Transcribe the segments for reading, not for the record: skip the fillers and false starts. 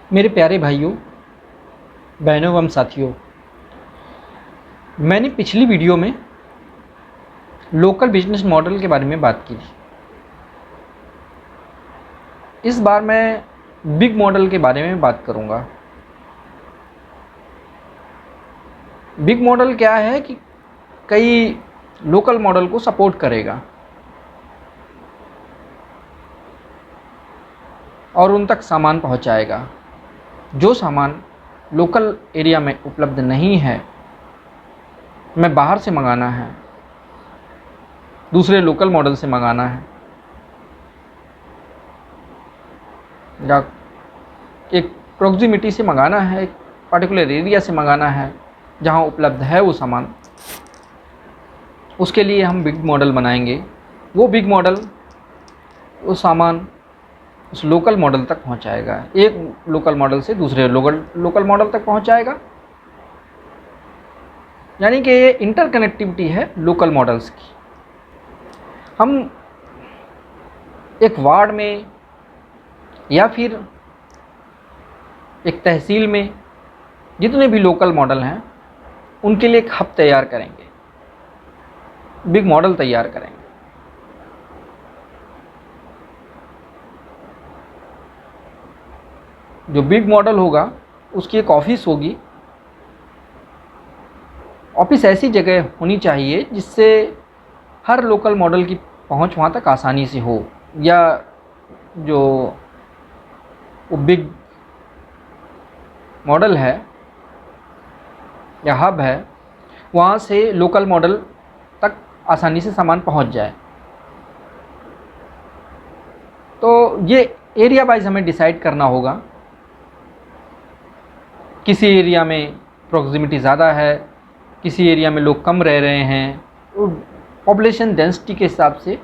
मेरे प्यारे भाइयों, बहनों एवं साथियों, मैंने पिछली वीडियो में लोकल बिजनेस मॉडल के बारे में बात की थी। इस बार मैं बिग मॉडल के बारे में बात करूंगा। बिग मॉडल क्या है कि कई लोकल मॉडल को सपोर्ट करेगा और उन तक सामान पहुंचाएगा। जो सामान लोकल एरिया में उपलब्ध नहीं है, मैं बाहर से मंगाना है, दूसरे लोकल मॉडल से मंगाना है, या एक प्रॉक्सिमिटी से मंगाना है, एक पर्टिकुलर एरिया से मंगाना है जहां उपलब्ध है वो सामान, उसके लिए हम बिग मॉडल बनाएंगे। वो बिग मॉडल वो सामान उस लोकल मॉडल तक पहुंचाएगा, एक लोकल मॉडल से दूसरे लोकल मॉडल तक पहुंचाएगा। यानी कि ये इंटरकनेक्टिविटी है लोकल मॉडल्स की। हम एक वार्ड में या फिर एक तहसील में जितने भी लोकल मॉडल हैं उनके लिए एक हब तैयार करेंगे, बिग मॉडल तैयार करेंगे। जो बिग मॉडल होगा उसकी एक ऑफिस होगी। ऑफिस ऐसी जगह होनी चाहिए जिससे हर लोकल मॉडल की पहुंच वहाँ तक आसानी से हो, या जो वो बिग मॉडल है या हब है वहाँ से लोकल मॉडल तक आसानी से सामान पहुँच जाए। तो ये एरिया वाइज हमें डिसाइड करना होगा। किसी एरिया में प्रॉक्सिमिटी ज़्यादा है, किसी एरिया में लोग कम रह रहे हैं, तो पॉपुलेशन डेंसिटी के हिसाब से,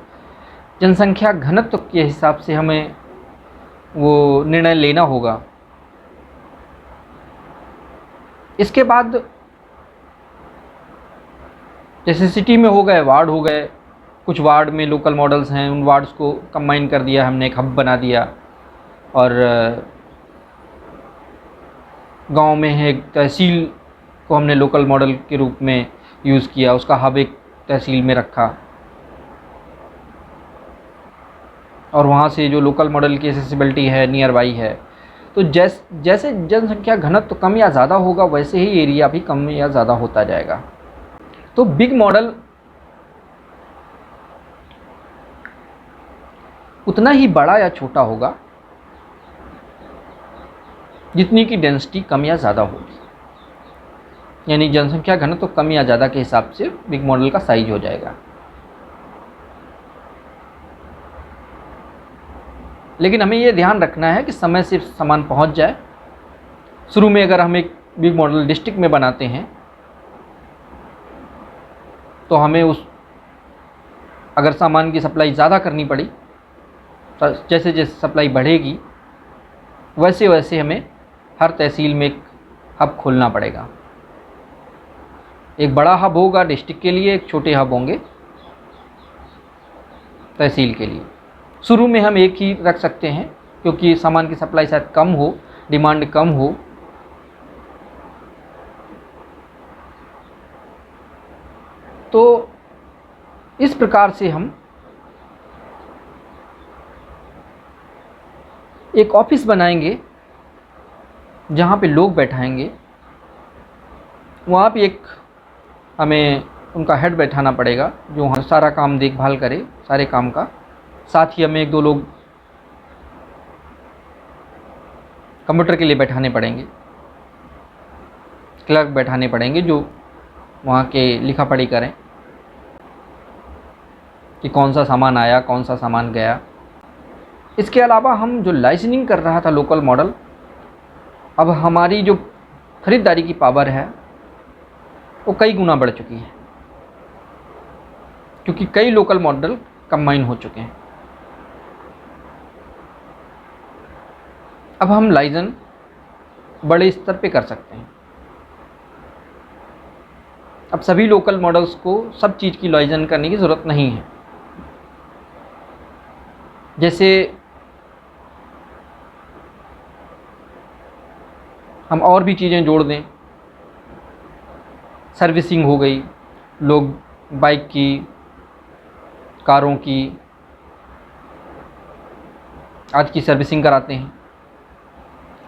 जनसंख्या घनत्व के हिसाब से हमें वो निर्णय लेना होगा। इसके बाद जैसे सिटी में हो गए, वार्ड हो गए, कुछ वार्ड में लोकल मॉडल्स हैं, उन वार्ड्स को कंबाइन कर दिया हमने, एक हब बना दिया। और गांव में है एक तहसील को हमने लोकल मॉडल के रूप में यूज़ किया, उसका हब एक तहसील में रखा, और वहाँ से जो लोकल मॉडल की एक्सेसिबिलिटी है नियर बाई है। तो जैसे जनसंख्या घनत्व कम या ज़्यादा होगा वैसे ही एरिया भी कम या ज़्यादा होता जाएगा। तो बिग मॉडल उतना ही बड़ा या छोटा होगा जितनी की डेंसिटी कम या ज़्यादा होगी। यानी जनसंख्या घनत्व तो कम या ज़्यादा के हिसाब से बिग मॉडल का साइज हो जाएगा। लेकिन हमें ये ध्यान रखना है कि समय से सामान पहुंच जाए। शुरू में अगर हम एक बिग मॉडल डिस्ट्रिक्ट में बनाते हैं तो हमें अगर सामान की सप्लाई ज़्यादा करनी पड़ी, जैसे जैसे सप्लाई बढ़ेगी वैसे वैसे हमें हर तहसील में एक हब खोलना पड़ेगा। एक बड़ा हब होगा डिस्ट्रिक्ट के लिए, एक छोटे हब होंगे तहसील के लिए। शुरू में हम एक ही रख सकते हैं क्योंकि सामान की सप्लाई शायद कम हो, डिमांड कम हो। तो इस प्रकार से हम एक ऑफिस बनाएंगे जहाँ पे लोग बैठाएंगे। वहाँ पे एक हमें उनका हेड बैठाना पड़ेगा जो वहाँ सारा काम देखभाल करे, सारे काम का। साथ ही हमें एक दो लोग कंप्यूटर के लिए बैठाने पड़ेंगे, क्लर्क बैठाने पड़ेंगे जो वहाँ के लिखा पढ़ी करें कि कौन सा सामान आया, कौन सा सामान गया। इसके अलावा हम जो लाइसेंसिंग कर रहा था लोकल मॉडल, अब हमारी जो ख़रीदारी की पावर है वो कई गुना बढ़ चुकी है क्योंकि कई लोकल मॉडल कंबाइन हो चुके हैं। अब हम लाइजन बड़े स्तर पे कर सकते हैं। अब सभी लोकल मॉडल्स को सब चीज़ की लाइजन करने की ज़रूरत नहीं है। जैसे हम और भी चीज़ें जोड़ दें, सर्विसिंग हो गई, लोग बाइक की, कारों की आज की सर्विसिंग कराते हैं,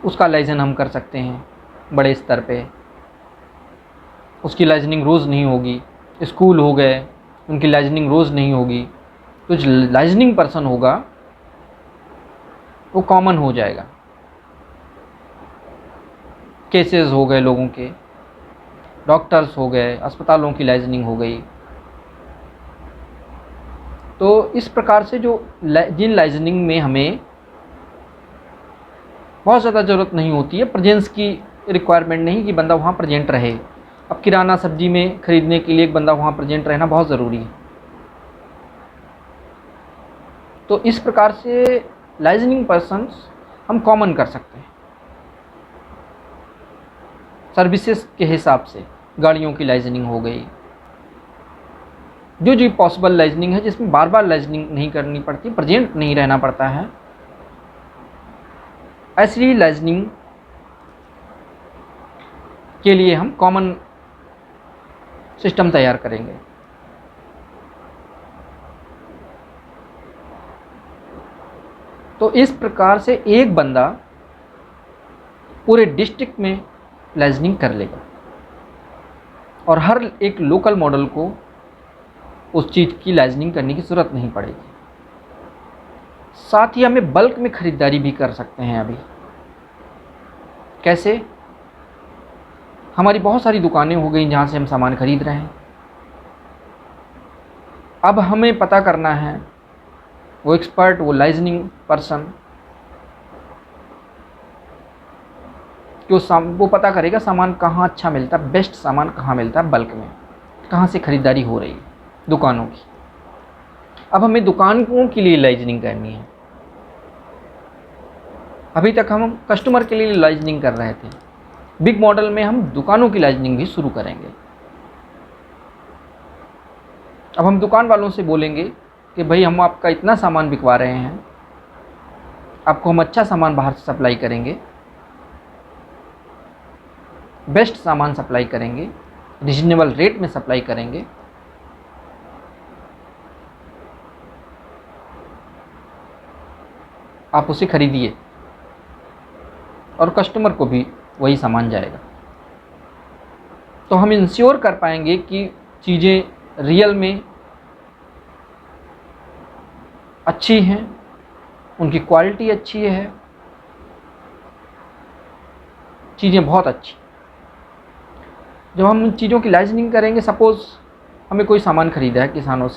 उसका लाइसेंस हम कर सकते हैं बड़े स्तर पे। उसकी लाइसेंसिंग रोज़ नहीं होगी। स्कूल हो गए, उनकी लाइसेंसिंग रोज़ नहीं होगी, तो जो लाइसेंसिंग पर्सन होगा वो कॉमन हो जाएगा। केसेस हो गए लोगों के, डॉक्टर्स हो गए, अस्पतालों की लाइसेंसिंग हो गई। तो इस प्रकार से जो जिन लाइसेंसिंग में हमें बहुत ज़्यादा ज़रूरत नहीं होती है, प्रेजेंस की रिक्वायरमेंट नहीं कि बंदा वहाँ प्रेजेंट रहे। अब किराना सब्जी में ख़रीदने के लिए एक बंदा वहाँ प्रेजेंट रहना बहुत ज़रूरी है। तो इस प्रकार से लाइसेंसिंग पर्सन्स हम कॉमन कर सकते हैं। सर्विसेज के हिसाब से गाड़ियों की लाइसेंसिंग हो गई, जो पॉसिबल लाइसेंसिंग है जिसमें बार बार लाइसेंसिंग नहीं करनी पड़ती, प्रेजेंट नहीं रहना पड़ता है, ऐसी लाइसेंसिंग के लिए हम कॉमन सिस्टम तैयार करेंगे। तो इस प्रकार से एक बंदा पूरे डिस्ट्रिक्ट में लाइसेंसिंग कर लेगा और हर एक लोकल मॉडल को उस चीज़ की लाइसेंसिंग करने की ज़रूरत नहीं पड़ेगी। साथ ही हमें बल्क में ख़रीदारी भी कर सकते हैं। अभी कैसे? हमारी बहुत सारी दुकानें हो गई जहाँ से हम सामान खरीद रहे हैं। अब हमें पता करना है, वो एक्सपर्ट, वो लाइसेंसिंग पर्सन वो पता करेगा सामान कहाँ अच्छा मिलता है, बेस्ट सामान कहाँ मिलता है, बल्क में कहाँ से ख़रीदारी हो रही है दुकानों की। अब हमें दुकानों के लिए लाइसेंसिंग करनी है। अभी तक हम कस्टमर के लिए लाइसेंसिंग कर रहे थे, बिग मॉडल में हम दुकानों की लाइसेंसिंग भी शुरू करेंगे। अब हम दुकान वालों से बोलेंगे कि भाई हम आपका इतना सामान बिकवा रहे हैं, आपको हम अच्छा सामान बाहर से सप्लाई करेंगे, बेस्ट सामान सप्लाई करेंगे, रीजनेबल रेट में सप्लाई करेंगे। आप उसे खरीदिए और कस्टमर को भी वही सामान जाएगा। तो हम इंश्योर कर पाएंगे कि चीज़ें रियल में अच्छी हैं, उनकी क्वालिटी अच्छी है, चीज़ें बहुत अच्छी। जब हम उन चीज़ों की लाइसेंसिंग करेंगे, सपोज़ हमें कोई सामान खरीदा है किसानों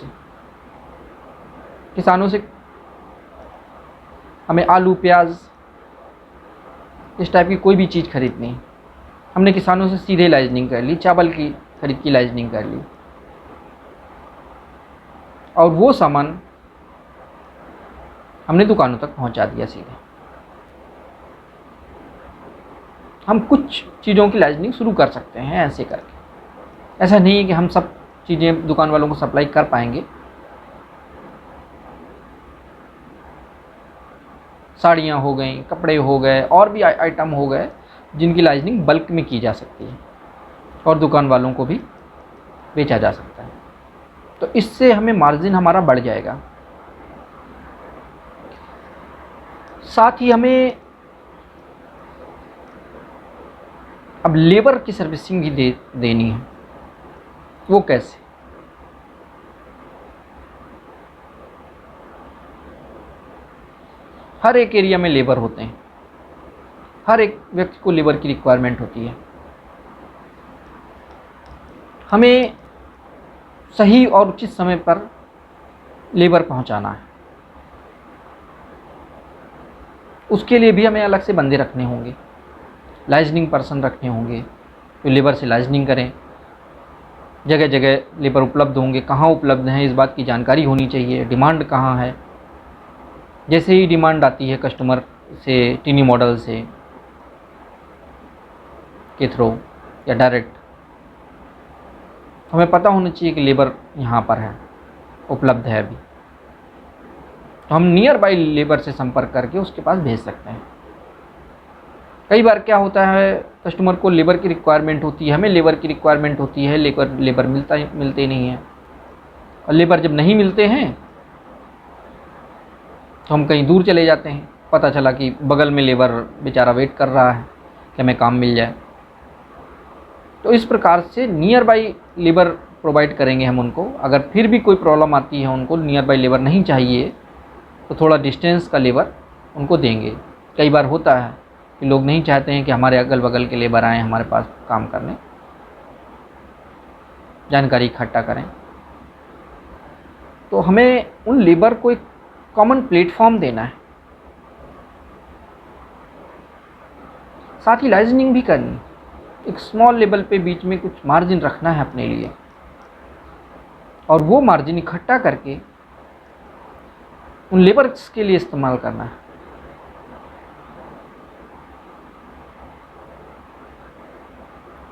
से हमें आलू, प्याज, इस टाइप की कोई भी चीज़ खरीदनी है, हमने किसानों से सीधे लाइसेंसिंग कर ली, चावल की खरीद की लाइसेंसिंग कर ली, और वो सामान हमने दुकानों तक पहुंचा दिया सीधे। हम कुछ चीज़ों की लाइसेंसिंग शुरू कर सकते हैं ऐसे करके। ऐसा नहीं है कि हम सब चीज़ें दुकान वालों को सप्लाई कर पाएंगे। साड़ियाँ हो गई, कपड़े हो गए, और भी आइटम हो गए जिनकी लाइसेंसिंग बल्क में की जा सकती है और दुकान वालों को भी बेचा जा सकता है। तो इससे हमें मार्जिन हमारा बढ़ जाएगा। साथ ही हमें अब लेबर की सर्विसिंग भी देनी है। वो कैसे? हर एक एरिया में लेबर होते हैं, हर एक व्यक्ति को लेबर की रिक्वायरमेंट होती है। हमें सही और उचित समय पर लेबर पहुंचाना है। उसके लिए भी हमें अलग से बंदे रखने होंगे, लाइसेंसिंग पर्सन रखने होंगे जो लेबर से लाइसेंसिंग करें। जगह जगह लेबर उपलब्ध होंगे, कहाँ उपलब्ध हैं इस बात की जानकारी होनी चाहिए, डिमांड कहाँ है। जैसे ही डिमांड आती है कस्टमर से, टीनी मॉडल से के थ्रू या डायरेक्ट, हमें पता होना चाहिए कि लेबर यहाँ पर है, उपलब्ध है अभी, तो हम नियर बाई लेबर से संपर्क करके उसके पास भेज सकते हैं। कई बार क्या होता है, कस्टमर को लेबर की रिक्वायरमेंट होती है, हमें लेबर की रिक्वायरमेंट होती है, लेबर मिलते नहीं है, और लेबर जब नहीं मिलते हैं तो हम कहीं दूर चले जाते हैं। पता चला कि बगल में लेबर बेचारा वेट कर रहा है कि हमें काम मिल जाए। तो इस प्रकार से नियर बाई लेबर प्रोवाइड करेंगे हम उनको। अगर फिर भी कोई प्रॉब्लम आती है, उनको नियर बाई लेबर नहीं चाहिए, तो थोड़ा डिस्टेंस का लेबर उनको देंगे। कई बार होता है कि लोग नहीं चाहते हैं कि हमारे अगल बगल के लेबर आएँ हमारे पास काम करने, जानकारी इकट्ठा करें। तो हमें उन लेबर को एक कॉमन प्लेटफॉर्म देना है, साथ ही लाइजनिंग भी करनी। एक स्मॉल लेवल पे बीच में कुछ मार्जिन रखना है अपने लिए, और वो मार्जिन इकट्ठा करके उन लेबर्स के लिए इस्तेमाल करना है।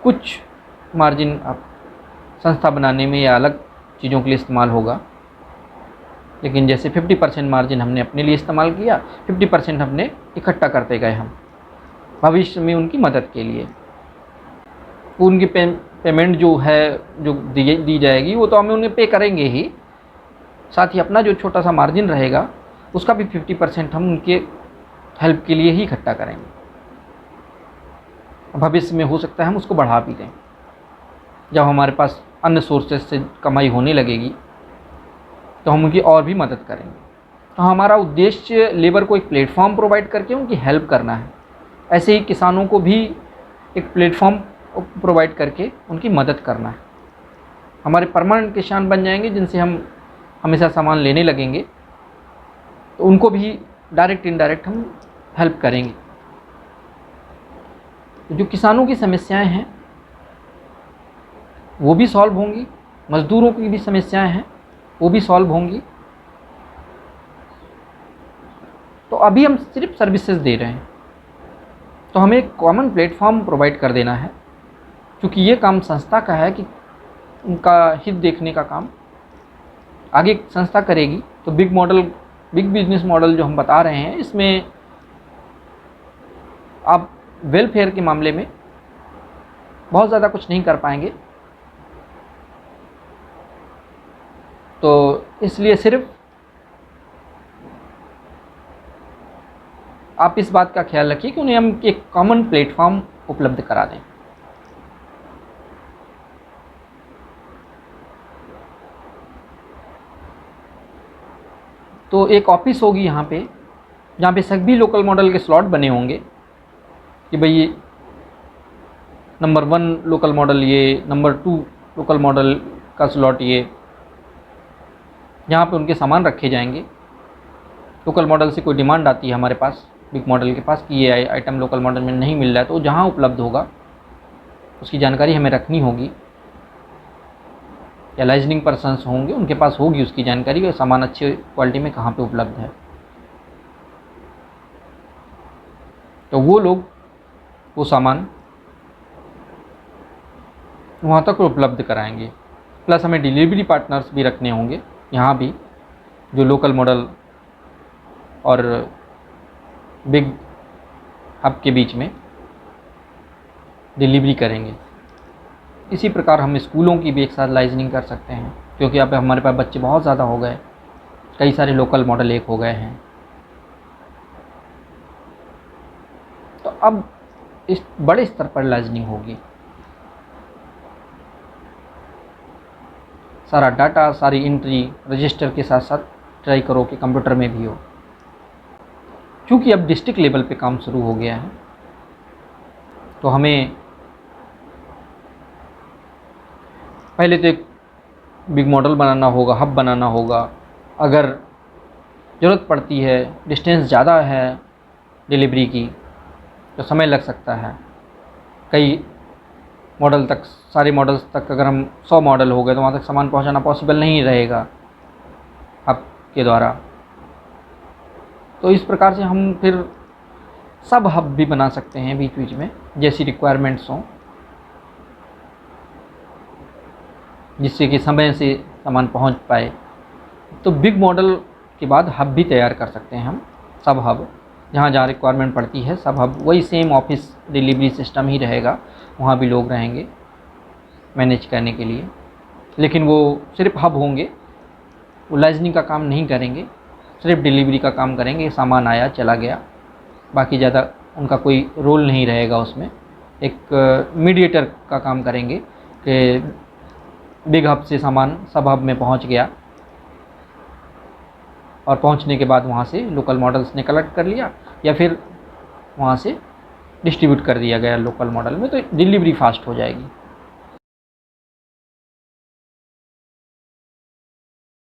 कुछ मार्जिन आप संस्था बनाने में या अलग चीज़ों के लिए इस्तेमाल होगा, लेकिन जैसे 50% मार्जिन हमने अपने लिए इस्तेमाल किया, 50% हमने इकट्ठा करते गए हम भविष्य में उनकी मदद के लिए। उनकी पेमेंट जो है, जो दी जाएगी, वो तो हमें उन्हें पे करेंगे ही, साथ ही अपना जो छोटा सा मार्जिन रहेगा उसका भी 50% हम उनके हेल्प के लिए ही इकट्ठा करेंगे। भविष्य में हो सकता है हम उसको बढ़ा भी दें, जब हमारे पास अन्य सोर्सेज से कमाई होने लगेगी तो हम उनकी और भी मदद करेंगे। तो हमारा उद्देश्य लेबर को एक प्लेटफॉर्म प्रोवाइड करके उनकी हेल्प करना है। ऐसे ही किसानों को भी एक प्लेटफॉर्म प्रोवाइड करके उनकी मदद करना है। हमारे परमानेंट किसान बन जाएंगे, जिनसे हम हमेशा सामान लेने लगेंगे, तो उनको भी डायरेक्ट इनडायरेक्ट हम हेल्प करेंगे। तो जो किसानों की समस्याएं हैं वो भी सॉल्व होंगी, मज़दूरों की भी समस्याएं हैं वो भी सॉल्व होंगी। तो अभी हम सिर्फ सर्विसेज दे रहे हैं, तो हमें एक कॉमन प्लेटफॉर्म प्रोवाइड कर देना है। क्योंकि ये काम संस्था का है कि उनका हित देखने का काम आगे संस्था करेगी। तो बिग बिजनेस मॉडल जो हम बता रहे हैं, इसमें आप वेलफेयर के मामले में बहुत ज़्यादा कुछ नहीं कर पाएंगे। तो इसलिए सिर्फ आप इस बात का ख्याल रखिए कि उन्हें हम एक कॉमन प्लेटफॉर्म उपलब्ध करा दें। तो एक ऑफिस होगी यहाँ पे, जहाँ पे सभी लोकल मॉडल के स्लॉट बने होंगे कि भाई ये नंबर 1 लोकल मॉडल, ये नंबर 2 लोकल मॉडल का स्लॉट, ये यहाँ पे उनके सामान रखे जाएंगे। लोकल मॉडल से कोई डिमांड आती है हमारे पास, बिग मॉडल के पास, कि ये आइटम लोकल मॉडल में नहीं मिल रहा है, तो जहाँ उपलब्ध होगा उसकी जानकारी हमें रखनी होगी, या लाइजनिंग पर्सन्स होंगे उनके पास होगी उसकी जानकारी कि सामान अच्छी क्वालिटी में कहाँ पे उपलब्ध है। तो वो लोग वो सामान वहाँ तक उपलब्ध कराएंगे। प्लस हमें डिलीवरी पार्टनर्स भी रखने होंगे यहाँ भी, जो लोकल मॉडल और बिग हब के बीच में डिलीवरी करेंगे। इसी प्रकार हम स्कूलों की भी एक साथ लाइजनिंग कर सकते हैं, क्योंकि यहाँ पे हमारे पास बच्चे बहुत ज़्यादा हो गए, कई सारे लोकल मॉडल एक हो गए हैं। तो अब इस बड़े स्तर पर लाइजनिंग होगी। सारा डाटा, सारी एंट्री रजिस्टर के साथ साथ ट्राई करो कि कंप्यूटर में भी हो। क्योंकि अब डिस्ट्रिक्ट लेवल पे काम शुरू हो गया है, तो हमें पहले तो एक बिग मॉडल बनाना होगा, हब बनाना होगा। अगर ज़रूरत पड़ती है, डिस्टेंस ज़्यादा है डिलीवरी की, तो समय लग सकता है। कई मॉडल तक, सारे मॉडल्स तक अगर हम 100 मॉडल हो गए तो वहाँ तक सामान पहुँचाना पॉसिबल नहीं रहेगा हब के द्वारा। तो इस प्रकार से हम फिर सब हब भी बना सकते हैं बीच बीच में, जैसी रिक्वायरमेंट्स हों, जिससे कि समय से सामान पहुंच पाए। तो बिग मॉडल के बाद हब भी तैयार कर सकते हैं हम, सब हब, जहाँ जहाँ रिक्वायरमेंट पड़ती है सब हब, वही सेम ऑफिस डिलीवरी सिस्टम ही रहेगा, वहाँ भी लोग रहेंगे मैनेज करने के लिए, लेकिन वो सिर्फ हब होंगे, वो लाइजनिंग का काम नहीं करेंगे, सिर्फ डिलीवरी का काम करेंगे, सामान आया चला गया, बाकी ज़्यादा उनका कोई रोल नहीं रहेगा उसमें। एक मीडिएटर का काम करेंगे कि बिग हब से सामान सब हब में पहुंच गया और पहुंचने के बाद वहां से लोकल मॉडल्स ने कलेक्ट कर लिया या फिर वहां से डिस्ट्रीब्यूट कर दिया गया लोकल मॉडल में, तो डिलीवरी फास्ट हो जाएगी।